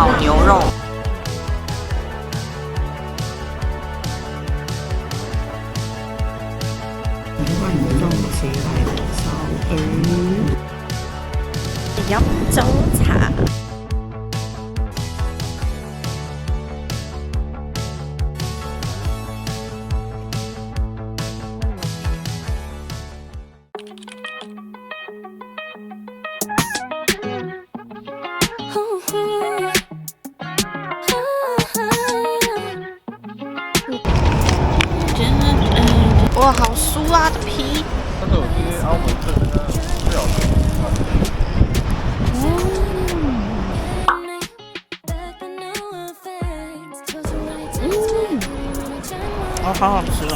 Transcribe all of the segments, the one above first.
炒牛肉。万众期待的烧鹅，扬州茶。哇，好酥啊的皮！但是我今天澳门吃那个最好吃哦，好好吃哦！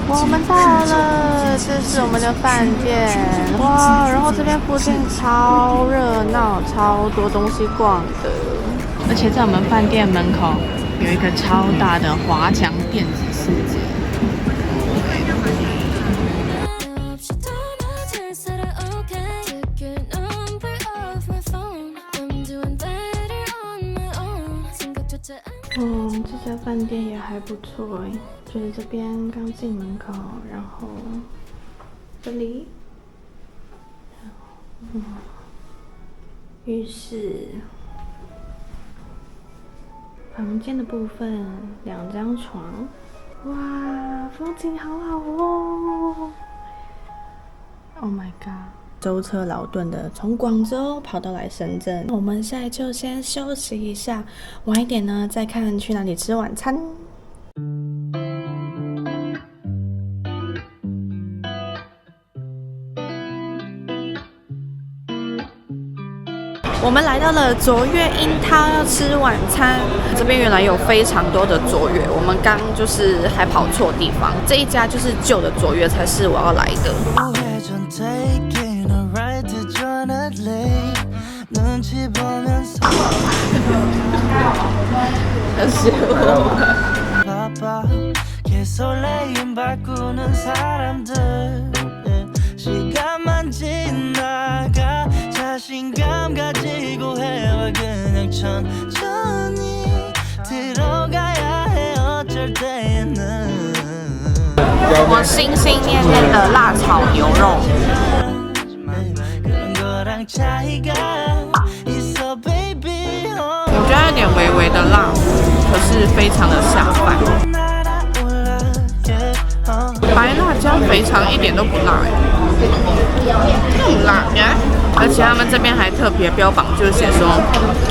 我们到了，这是我们的饭店哇！然后这边附近超热闹，超多东西逛的，而且在我们饭店门口有一个超大的华强电子世界。这家饭店也还不错哎，就是这边刚进门口，然后这里，浴室，房间的部分2张床，哇，风景好好哦 ！Oh my god！ 舟车劳顿的从广州跑到来深圳，我们现在就先休息一下，晚一点呢再看去哪里吃晚餐。我们来到了卓越樱桃要吃晚餐，这边原来有非常多的卓越，我们刚就是还跑错地方，这一家就是旧的卓越才是我要来的。我心心念念的辣炒牛肉。我觉得有点微微的辣，可是非常的下饭。白辣加肥肠一点都不辣哎，不辣呀！而且他们这边还特别标榜，就是写说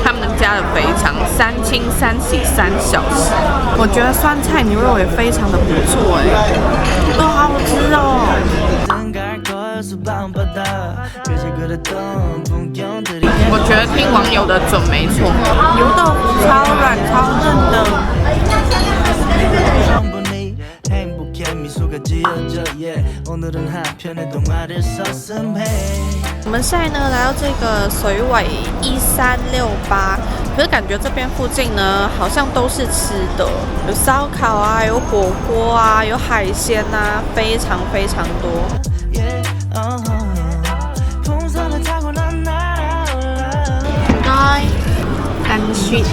他们家的肥肠3清3洗3小时。我觉得酸菜牛肉也非常的不错哎，都好好吃哦。我觉得听网友的准没错，油豆腐超软超嫩的。我们现在呢来到这个水尾1368，可是感觉这边附近呢好像都是吃的，有烧烤啊，有火锅啊，有海鲜啊，非常非常多。淡雪梨。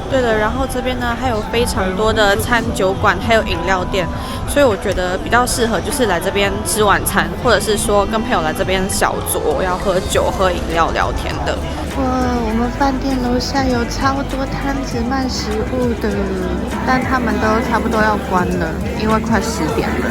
对的，然后这边呢还有非常多的餐酒馆，还有饮料店，所以我觉得比较适合就是来这边吃晚餐，或者是说跟朋友来这边小酌，要喝酒、喝饮料、聊天的。哇，我们饭店楼下有超多摊子卖食物的，但他们都差不多要关了，因为快10点了。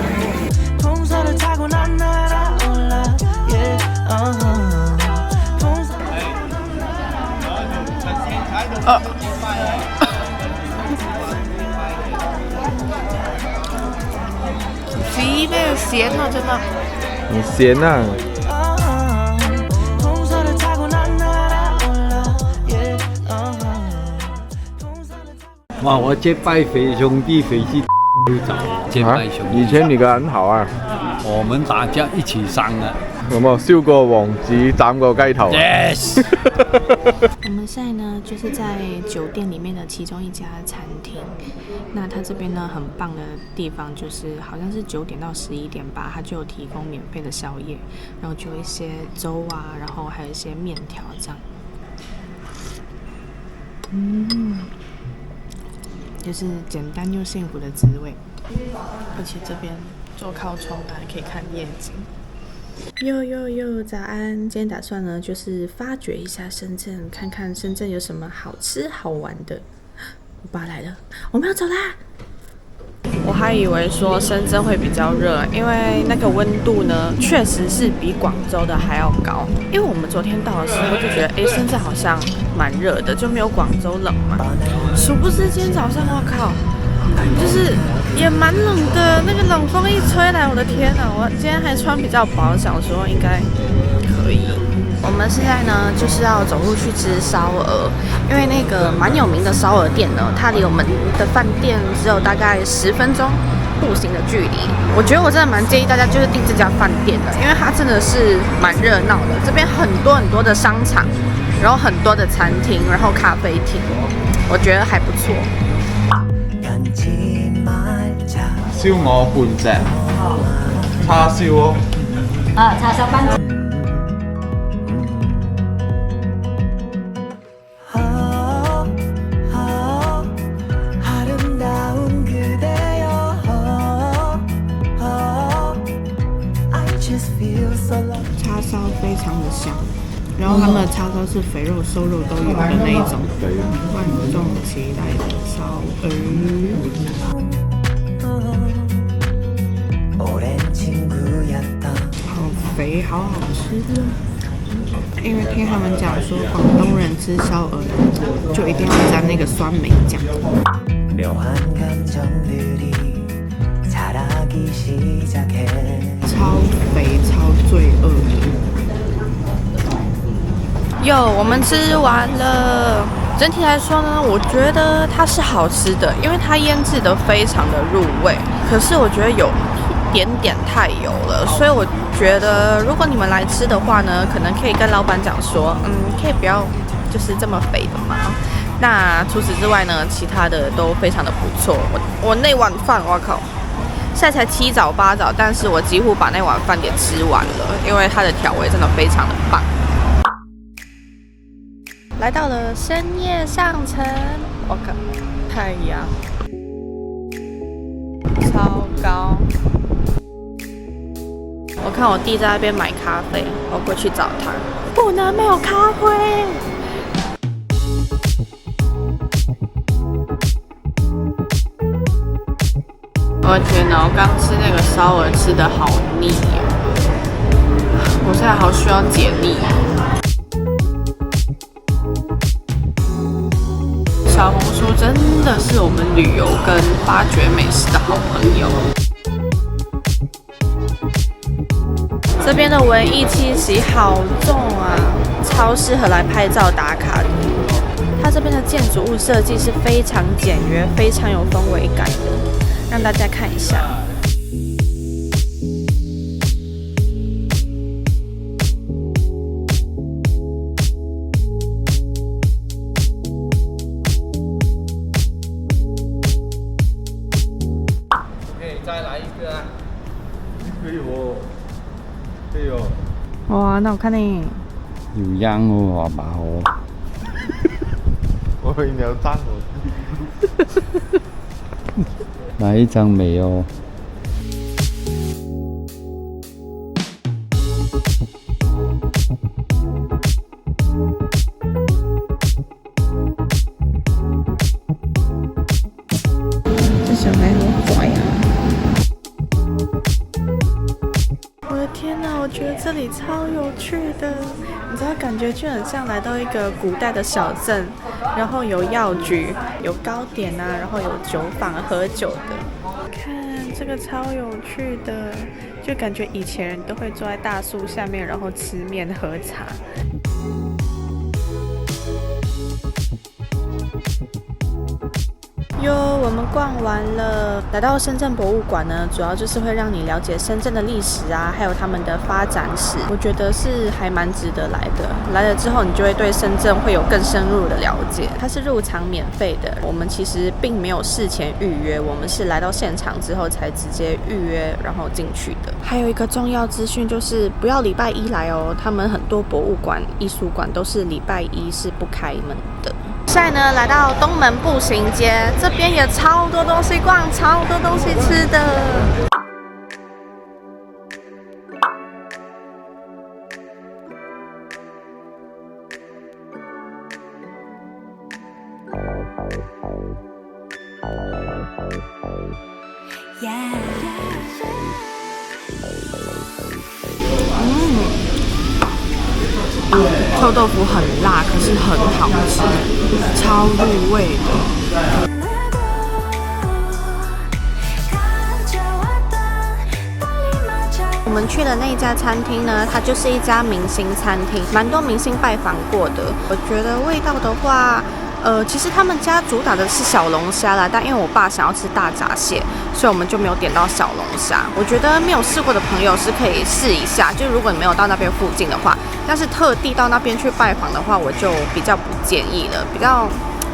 鸡那个咸啊，真的。很咸啊！哇！我结拜回兄弟回去都找结拜兄弟。以前你跟很好啊。我们大家一起上的。有冇燒過王子斬過雞頭啊 Yes 我们现在呢，就是在酒店里面的其中一家餐厅。那它这边呢，很棒的地方就是好像是9点到11点吧，它就有提供免费的宵夜，然后就有一些粥啊，然后还有一些面条这样。就是简单又幸福的滋味。而且这边坐靠窗还可以看夜景。哟，早安！今天打算呢，就是发掘一下深圳，看看深圳有什么好吃好玩的。我爸来了，我们要走啦！我还以为说深圳会比较热，因为那个温度呢，确实是比广州的还要高。因为我们昨天到的时候就觉得，深圳好像蛮热的，就没有广州冷嘛。殊不知今天早上，我靠，就是也蛮冷的，那个冷风一吹来，我的天哪！我今天还穿比较薄，想说应该可以。我们现在呢就是要走路去吃烧鹅，因为那个蛮有名的烧鹅店呢，它离我们的饭店只有大概10分钟步行的距离。我觉得我真的蛮建议大家就是订这家饭店的，因为它真的是蛮热闹的，这边很多的商场，然後很多的餐厅，然後咖啡厅，我覺得還不錯。燒鵝半隻，叉燒咯。叉燒班。叉烧非常的香，然后他们的叉烧是肥肉、瘦肉都有的那一种。万众期待的烧鹅，好肥，好好吃的。因为听他们讲说，广东人吃烧鹅就一定要沾那个酸梅酱。超肥超罪恶的。我们吃完了。整体来说呢，我觉得它是好吃的，因为它腌制的非常的入味。可是我觉得有一点点太油了，所以我觉得如果你们来吃的话呢，可能可以跟老板讲说，可以不要就是这么肥的嘛。那除此之外呢，其他的都非常的不错。我那碗饭，我靠！现在才7早8早，但是我几乎把那碗饭给吃完了，因为它的调味真的非常的棒。来到了深夜上城，我靠，太阳超高。我看我弟在那边买咖啡，我过去找他，不能没有咖啡。我的天哪！我刚吃那个烧鹅吃的好腻哦，我现在好需要解腻。小红书真的是我们旅游跟发掘美食的好朋友。这边的文艺气息好重啊，超适合来拍照打卡的。它这边的建筑物设计是非常简约，非常有氛围感的。让大家看一下，再来一个啊！可以哦，可以哦。哇，那我看呢？要扔喎，阿爸我。我以為你有爭我。哪一张没有？这小孩好拽啊！我的天哪，我觉得这里超有趣的，你知道，感觉就很像来到一个古代的小镇，然后有药局，有糕点啊，然后有酒坊喝酒的。看这个超有趣的，就感觉以前人都会坐在大树下面，然后吃面喝茶。哟，我们逛完了，来到深圳博物馆呢，主要就是会让你了解深圳的历史啊，还有他们的发展史，我觉得是还蛮值得来的。来了之后，你就会对深圳会有更深入的了解。它是入场免费的，我们其实并没有事前预约，我们是来到现场之后才直接预约，然后进去的。还有一个重要资讯就是不要礼拜一来哦，他们很多博物馆、艺术馆都是礼拜一是不开门的。现在呢，来到东门步行街，这边也超多东西逛，超多东西吃的。臭豆腐很辣，可是很好吃，超入味的。我们去的那一家餐厅呢，它就是一家明星餐厅，蛮多明星拜访过的。我觉得味道的话，其实他们家主打的是小龙虾啦，但因为我爸想要吃大闸蟹，所以我们就没有点到小龙虾。我觉得没有试过的朋友是可以试一下，就如果你没有到那边附近的话，但是特地到那边去拜访的话，我就比较不建议了，比较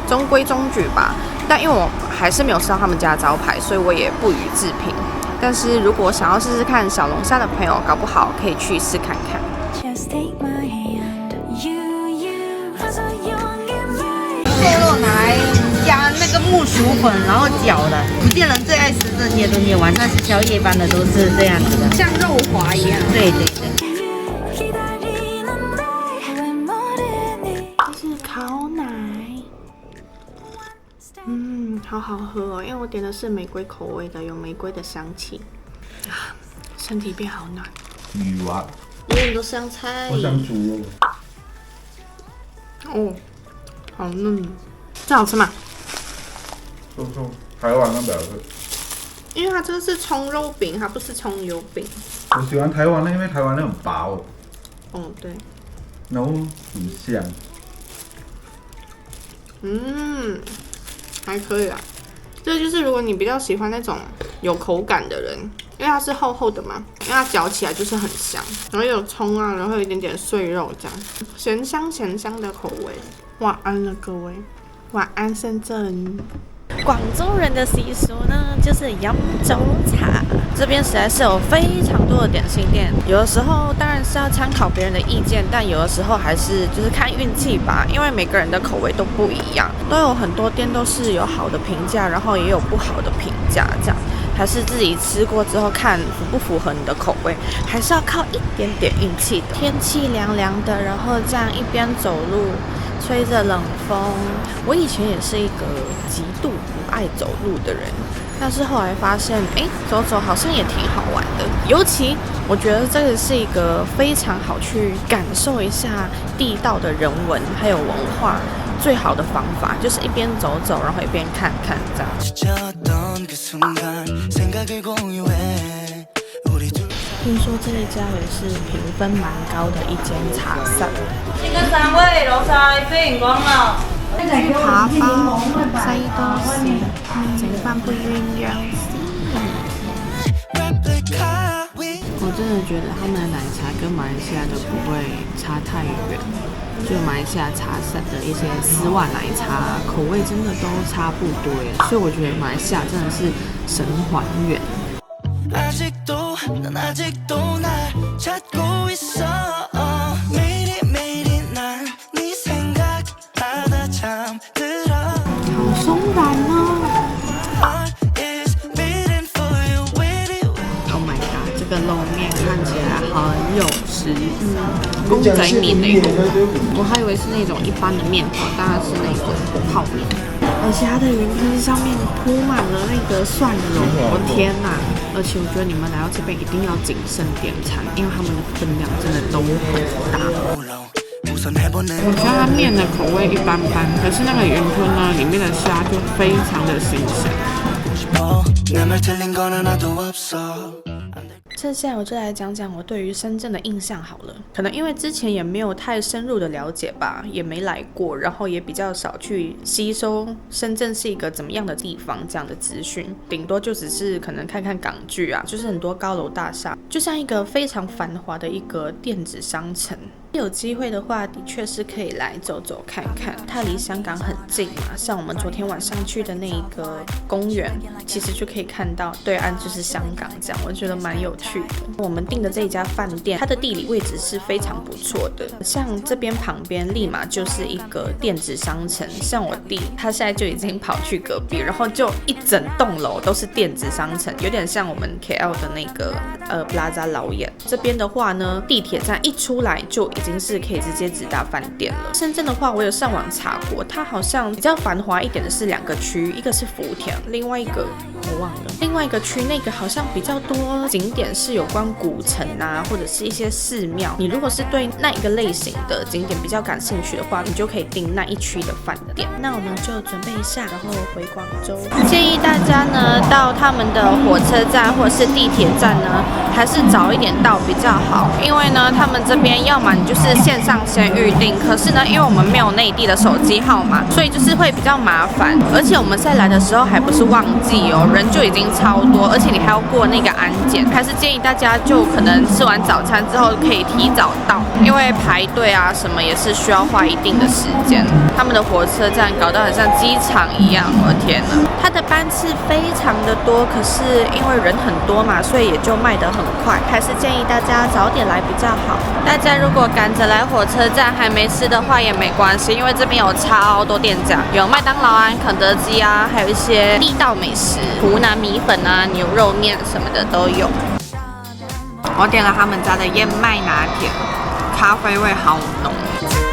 中规中矩吧。但因为我还是没有吃到他们家的招牌，所以我也不予置评。但是如果想要试试看小龙虾的朋友，搞不好可以去试看看。瘦肉拿来加那个木薯粉，然后搅的。福建人最爱吃这些东西，晚上吃宵夜般的都是这样子的，像肉滑一样。对对对。这是烤奶，好好喝哦，因为我点的是玫瑰口味的，有玫瑰的香气。身体变好暖。鱼丸，有很多香菜。我想煮哦，好嫩，这好吃吗？肉松，台湾那边的。因为它这个是葱肉饼，它不是葱油饼。我喜欢台湾的，因为台湾的很薄。哦，对。然后很香。还可以啦。这就是如果你比较喜欢那种有口感的人，因为它是厚厚的嘛，因为它嚼起来就是很香，然后有葱啊，然后有一点点碎肉这样，咸香的口味。晚安了各位，晚安深圳。广州人的习俗呢，就是扬州茶。这边实在是有非常多的点心店，有的时候当然是要参考别人的意见，但有的时候还是就是看运气吧，因为每个人的口味都不一样，都有很多店都是有好的评价，然后也有不好的评价，这样还是自己吃过之后看符不符合你的口味，还是要靠一点点运气的。天气凉凉的，然后这样一边走路，吹着冷风。我以前也是一个极度不爱走路的人，但是后来发现，走走好像也挺好玩的。尤其我觉得这个是一个非常好去感受一下地道的人文还有文化最好的方法，就是一边走走，然后一边看看这样。听说这一家也是评分蛮高的一间茶室。先跟3位，樓晒飛完講啦。茶包、西多士、整翻杯鴛鴦絲。我真的觉得他们的奶茶跟马来西亚的不会差太远，就马来西亚茶室的一些丝袜奶茶口味真的都差不多耶，所以我觉得马来西亚真的是神还原。好松软哦 ！Oh my god， 这个露面看起来很有食欲，公仔面那种。我还以为是那种一般的面条，当然是那种泡面。而且它的云吞上面铺满了那个蒜蓉，我天哪！而且我觉得你们来到这边一定要谨慎点餐，因为他们的分量真的都很大。我觉得它面的口味一般般，可是那个云吞呢，里面的虾就非常的新鲜。接下来我就来讲讲我对于深圳的印象好了。可能因为之前也没有太深入的了解吧，也没来过，然后也比较少去吸收深圳是一个怎么样的地方这样的资讯，顶多就只是可能看看港剧啊，就是很多高楼大厦，就像一个非常繁华的一个电子商城。有机会的话，的确是可以来走走看看。它离香港很近嘛，像我们昨天晚上去的那一个公园，其实就可以看到对岸就是香港，这样我觉得蛮有趣的。我们订的这一家饭店，它的地理位置是非常不错的，像这边旁边立马就是一个电子商城，像我弟他现在就已经跑去隔壁，然后就一整栋楼都是电子商城，有点像我们 KL 的那个Plaza 老眼。这边的话呢，地铁站一出来就已经是可以直接直达饭店了。深圳的话，我有上网查过，它好像比较繁华一点的是2个区，一个是福田，另外一个我忘了，另外一个区那个好像比较多景点是有关古城啊，或者是一些寺庙。你如果是对那一个类型的景点比较感兴趣的话，你就可以订那一区的饭店。那我们就准备一下，然后回广州。建议大家呢，到他们的火车站或者是地铁站呢，还是早一点到比较好，因为呢，他们这边要么你就是线上先预定，可是呢，因为我们没有内地的手机号码，所以就是会比较麻烦。而且我们在来的时候还不是旺季哦，人就已经超多，而且你还要过那个安检，还是建议大家就可能吃完早餐之后可以提早到，因为排队啊什么也是需要花一定的时间。他们的火车站搞得很像机场一样，我的天哪！它的班次非常的多，可是因为人很多嘛，所以也就卖得很快，还是建议大家早点来比较好。大家如果赶着来火车站还没吃的话也没关系，因为这边有超多店家，有麦当劳啊、肯德基啊，还有一些地道美食，湖南米粉啊、牛肉面什么的都有。我点了他们家的燕麦拿铁，咖啡味好浓。